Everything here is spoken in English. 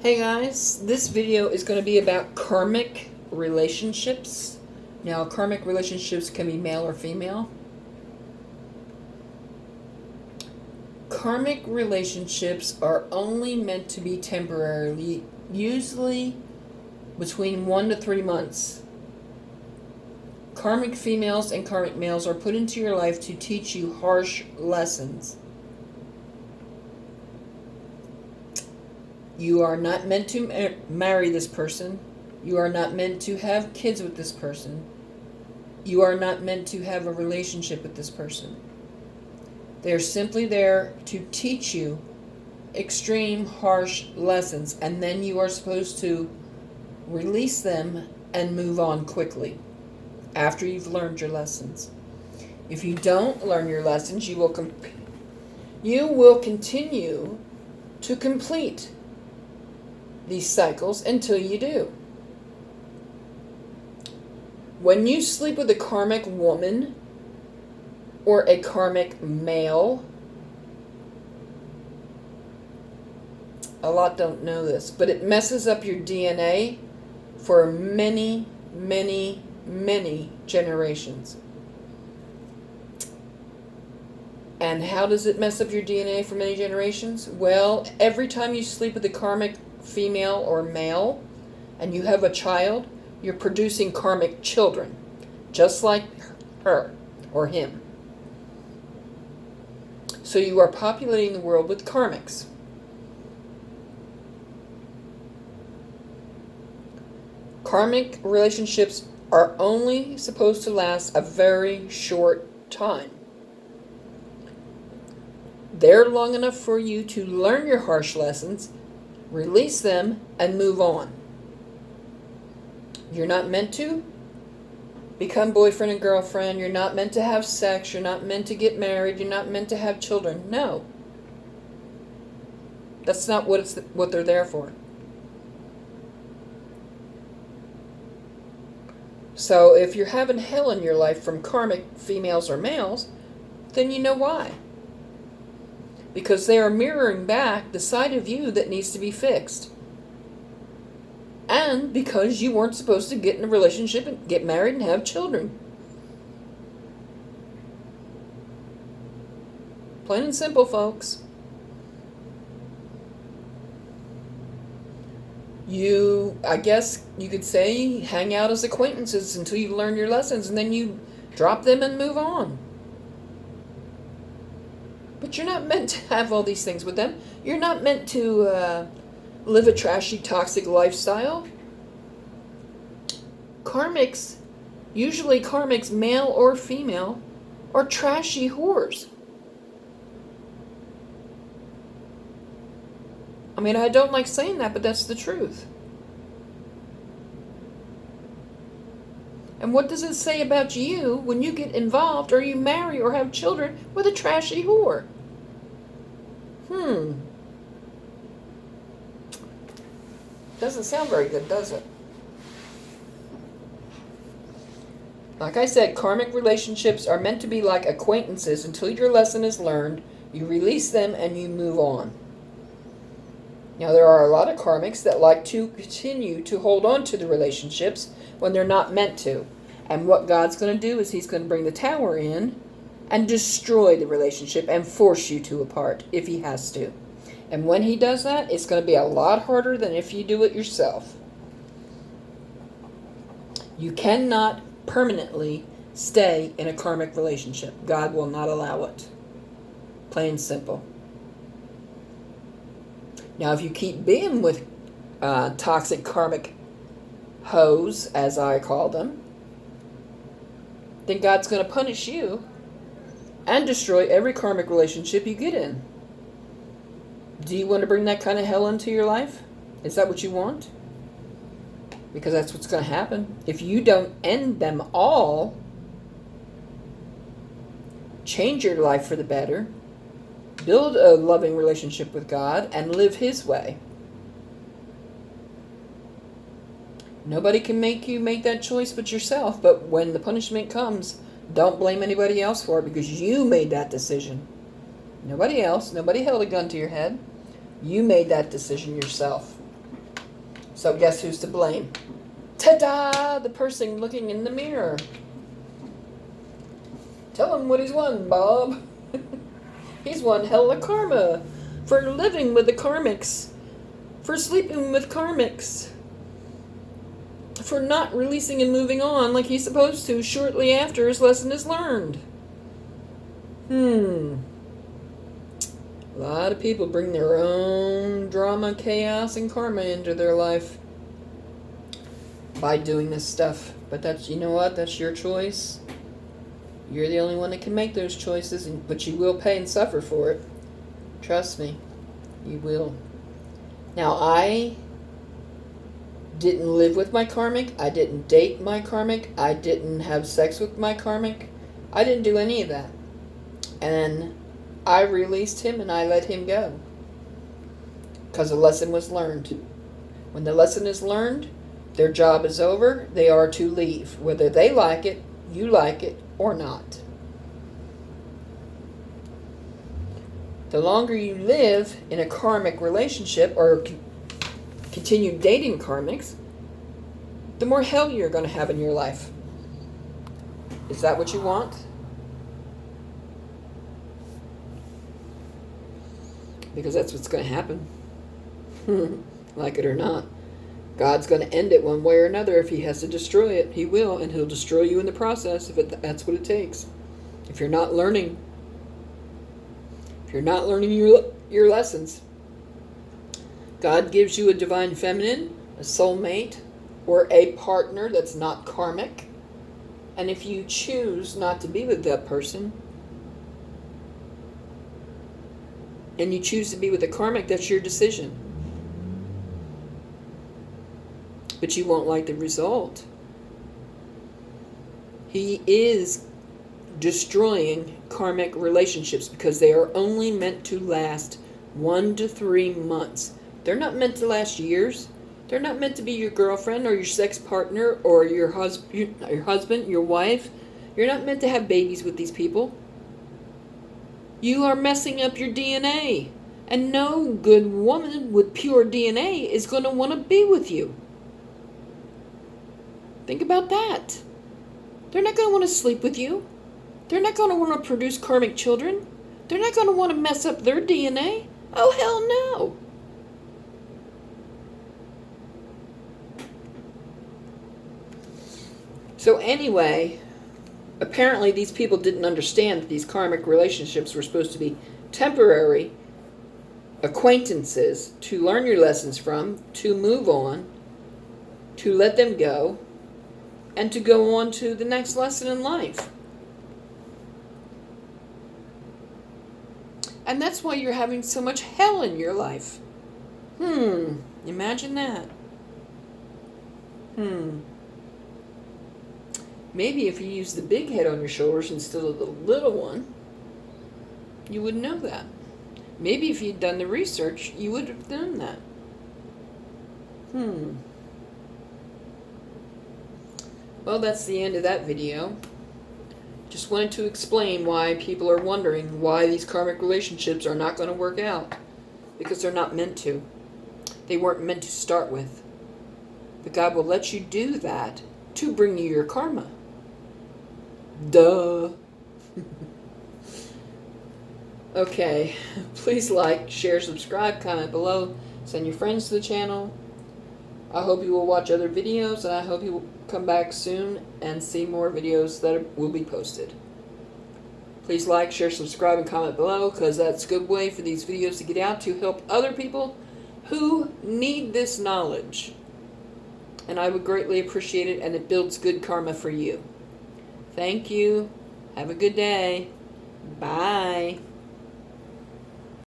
Hey guys, this video is going to be about karmic relationships. Now, karmic relationships can be male or female. Karmic relationships are only meant to be temporarily, usually between 1 to 3 months. Karmic females and karmic males are put into your life to teach you harsh lessons. You are not meant to marry this person. You are not meant to have kids with this person. You are not meant to have a relationship with this person. They're simply there to teach you extreme, harsh lessons, and then you are supposed to release them and move on quickly after you've learned your lessons. If you don't learn your lessons, you will continue to complete these cycles until you do. When you sleep with a karmic woman or a karmic male, a lot don't know this, but it messes up your DNA for many, many, many generations. And how does it mess up your DNA for many generations? Well, every time you sleep with a karmic female or male and you have a child, you're producing karmic children, just like her or him. So you are populating the world with karmics. Karmic relationships are only supposed to last a very short time. They're long enough for you to learn your harsh lessons, release them, and move on. You're not meant to become boyfriend and girlfriend. You're not meant to have sex. You're not meant to get married. You're not meant to have children. No. That's not what they're there for. So if you're having hell in your life from karmic females or males, then you know why. Because they are mirroring back the side of you that needs to be fixed. And because you weren't supposed to get in a relationship and get married and have children. Plain and simple, folks. I guess you could say, hang out as acquaintances until you learn your lessons, and then you drop them and move on. But you're not meant to have all these things with them. You're not meant to live a trashy, toxic lifestyle. Karmics, usually karmics, male or female, are trashy whores. I mean, I don't like saying that, but that's the truth. And what does it say about you when you get involved or you marry or have children with a trashy whore? Doesn't sound very good, does it? Like I said, karmic relationships are meant to be like acquaintances until your lesson is learned, you release them, and you move on. Now, there are a lot of karmics that like to continue to hold on to the relationships when they're not meant to. And what God's going to do is He's going to bring the tower in and destroy the relationship and force you two apart if He has to. And when He does that, it's going to be a lot harder than if you do it yourself. You cannot permanently stay in a karmic relationship. God will not allow it. Plain and simple. Now, if you keep being with toxic karmic hoes, as I call them, then God's going to punish you and destroy every karmic relationship you get in. Do you want to bring that kind of hell into your life? Is that what you want? Because that's what's going to happen. If you don't end them all, change your life for the better, build a loving relationship with God, and live His way. Nobody can make you make that choice but yourself, but when the punishment comes, don't blame anybody else for it because you made that decision. Nobody else. Nobody held a gun to your head. You made that decision yourself. So guess who's to blame? Ta-da! The person looking in the mirror. Tell him what he's won, Bob. He's won hell of karma for living with the karmics, for sleeping with karmics, for not releasing and moving on like he's supposed to shortly after his lesson is learned. A lot of people bring their own drama, chaos, and karma into their life by doing this stuff. But that's, you know what, that's your choice. You're the only one that can make those choices, but you will pay and suffer for it. Trust me, you will. Now, I didn't live with my karmic. I didn't date my karmic. I didn't have sex with my karmic. I didn't do any of that. And I released him and I let him go. Because the lesson was learned. When the lesson is learned, their job is over. They are to leave. Whether they like it, you like it, or not. The longer you live in a karmic relationship or continue dating karmics, the more hell you're going to have in your life. Is that what you want? Because that's what's going to happen. Like it or not. God's going to end it one way or another. If he has to destroy it, he will, and he'll destroy you in the process if that's what it takes. If you're not learning your lessons. God gives you a divine feminine, a soulmate, or a partner that's not karmic. And if you choose not to be with that person, and you choose to be with a karmic, that's your decision. But you won't like the result. He is destroying karmic relationships because they are only meant to last 1 to 3 months. They're not meant to last years. They're not meant to be your girlfriend or your sex partner or your husband, your wife. You're not meant to have babies with these people. You are messing up your DNA. And no good woman with pure DNA is going to want to be with you. Think about that. They're not going to want to sleep with you. They're not going to want to produce karmic children. They're not going to want to mess up their DNA. Oh, hell no. So anyway, apparently these people didn't understand that these karmic relationships were supposed to be temporary acquaintances to learn your lessons from, to move on, to let them go, and to go on to the next lesson in life. And that's why you're having so much hell in your life. Imagine that. Maybe if you use the big head on your shoulders instead of the little one, you would know that. Maybe if you'd done the research, you would have done that. Well, that's the end of that video. Just wanted to explain why people are wondering why these karmic relationships are not going to work out. Because they're not meant to. They weren't meant to start with. But God will let you do that to bring you your karma. Duh. Okay. Please like, share, subscribe, comment below. Send your friends to the channel. I hope you will watch other videos, and I hope you will come back soon and see more videos that will be posted. Please like, share, subscribe, and comment below, because that's a good way for these videos to get out to help other people who need this knowledge. And I would greatly appreciate it, and it builds good karma for you. Thank you. Have a good day. Bye.